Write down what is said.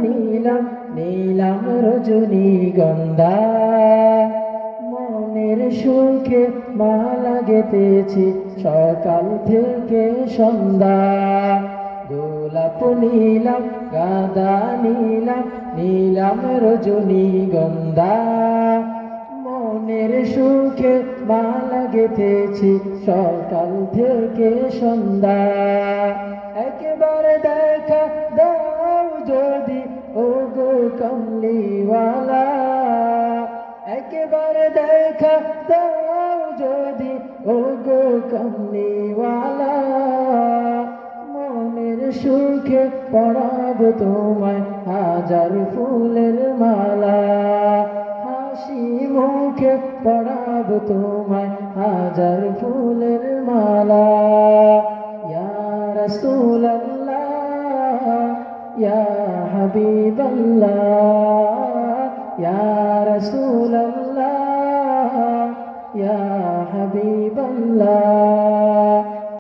নীলাম নীলাম রজনীগন্ধা মনের সুখে মালা গেঁথেছি সকাল থেকে সন্ধ্যা গোলাপ নীলাম গাঁদা নীলাম নীলাম রজনীগন্ধা মনের সুখে মালা গেঁথেছি সকাল থেকে সন্ধ্যা একেবারে দেখা দাও যদি ও গো কমলিওয়ালা একেবারে দেখা দাও যদি ও গো কমলিওয়ালা মনের সুখে পরাবো তোমায় হাজার ফুলের মালা হাসি মুখে পরাবো তোমায় হাজার ফুলের মালা ইয়া রাসূলাল্লাহ ইয়া হাবিবাল্লাহ ইয়া রাসূলাল্লাহ ইয়া হাবিবাল্লাহ